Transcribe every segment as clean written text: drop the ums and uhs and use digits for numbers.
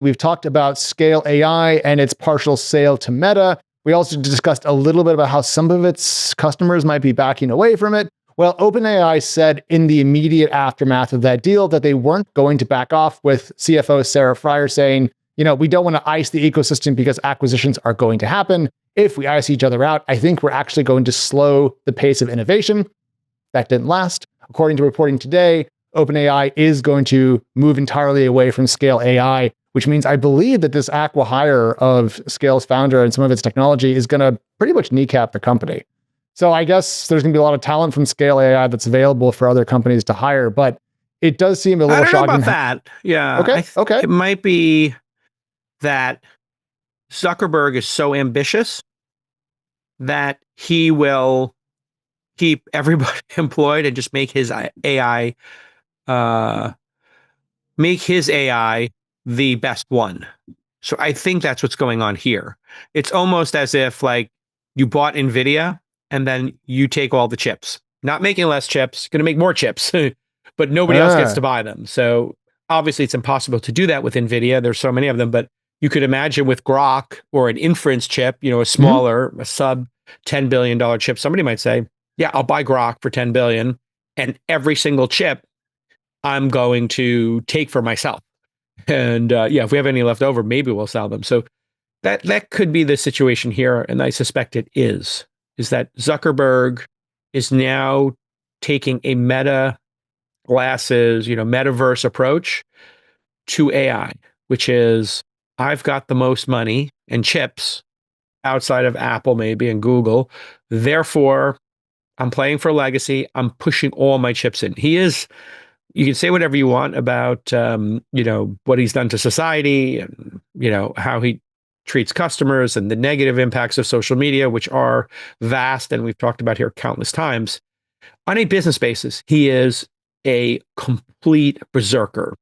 We've talked about Scale AI and its partial sale to Meta. We also discussed a little bit about how some of its customers might be backing away from it. Well, OpenAI said in the immediate aftermath of that deal that they weren't going to back off, with CFO Sarah Fryer saying, we don't want to ice the ecosystem because acquisitions are going to happen. If we ice each other out, I think we're actually going to slow the pace of innovation. That didn't last. According to reporting today, OpenAI is going to move entirely away from Scale AI, which means I believe that this acqui-hire of Scale's founder and some of its technology is going to pretty much kneecap the company. So I guess there's going to be a lot of talent from Scale AI that's available for other companies to hire, but it does seem a little shocking. I don't know about that. Yeah. Okay. It might be that Zuckerberg is so ambitious that he will keep everybody employed and just make his AI the best one. So I think that's what's going on here. It's almost as if like you bought NVIDIA and then you take all the chips, not making less chips, going to make more chips, but nobody else gets to buy them. So obviously it's impossible to do that with NVIDIA. There's so many of them, but you could imagine with Grok or an inference chip, a smaller, a sub $10 billion chip, somebody might say, yeah, I'll buy Grok for 10 billion and every single chip I'm going to take for myself. And if we have any left over, maybe we'll sell them. So that could be the situation here. And I suspect it is that Zuckerberg is now taking a meta glasses, metaverse approach to AI, which is I've got the most money and chips outside of Apple maybe and Google. Therefore, I'm playing for legacy. I'm pushing all my chips in. You can say whatever you want about, what he's done to society and, how he treats customers and the negative impacts of social media, which are vast. And we've talked about here countless times. On a business basis, he is a complete berserker,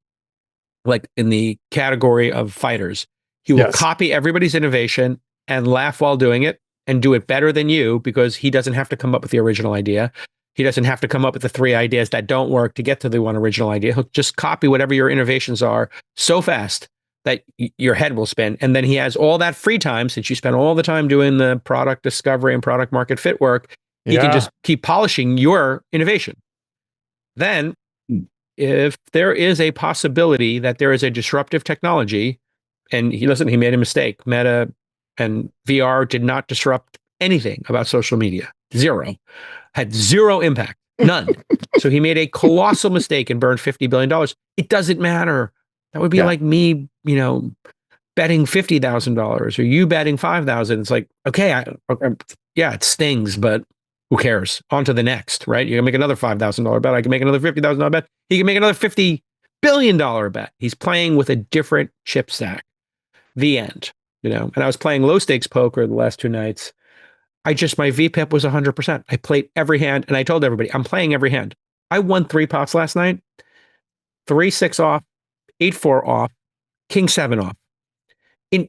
like in the category of fighters. He will copy everybody's innovation and laugh while doing it and do it better than you because he doesn't have to come up with the original idea. He doesn't have to come up with the 3 ideas that don't work to get to the one original idea. He'll just copy whatever your innovations are so fast that your head will spin. And then he has all that free time, since you spend all the time doing the product discovery and product market fit work, he can just keep polishing your innovation. Then, if there is a possibility that there is a disruptive technology, and he made a mistake. Meta and VR did not disrupt anything about social media. Zero. Had zero impact. None. So he made a colossal mistake and burned $50 billion. It doesn't matter. That would be like me, betting $50,000 or you betting $5,000. It's like, okay, it stings, but who cares? On to the next, right? You can make another $5,000 bet. I can make another $50,000 bet. He can make another $50 billion bet. He's playing with a different chip stack. The end, And I was playing low stakes poker the last 2 nights. My VPIP was 100%. I played every hand, and I told everybody, I'm playing every hand. I won 3 pots last night, 3-6 off, 8-4 off, King 7 off. In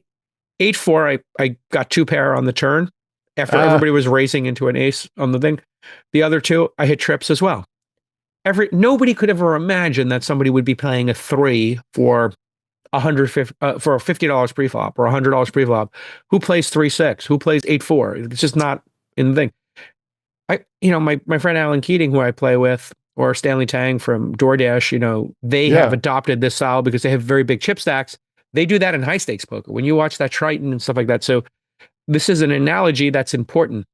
8-4, I got 2 pair on the turn after everybody was racing into an ace on the thing. The other 2, I hit trips as well. Nobody could ever imagine that somebody would be playing a 3 for $150 for $50 pre-flop or $100 pre-flop. Who plays 3-6? Who plays 8-4? It's just not in the thing. My friend Alan Keating, who I play with, or Stanley Tang from DoorDash, they have adopted this style because they have very big chip stacks. They do that in high stakes poker. When you watch that Triton and stuff like that. So this is an analogy that's important.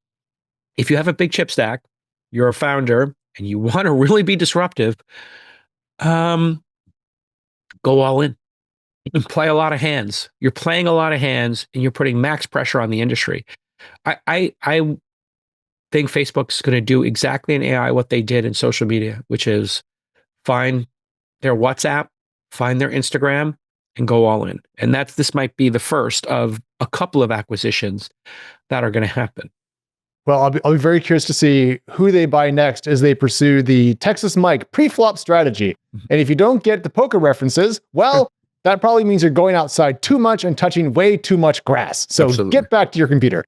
If you have a big chip stack, you're a founder and you want to really be disruptive, go all in. And play a lot of hands. You're playing a lot of hands and you're putting max pressure on the industry. I think Facebook's going to do exactly in AI what they did in social media, which is find their WhatsApp, find their Instagram, and go all in. And this might be the first of a couple of acquisitions that are going to happen. Well, I'll be very curious to see who they buy next as they pursue the Texas Mike pre-flop strategy. And if you don't get the poker references, well, that probably means you're going outside too much and touching way too much grass. So Get back to your computer.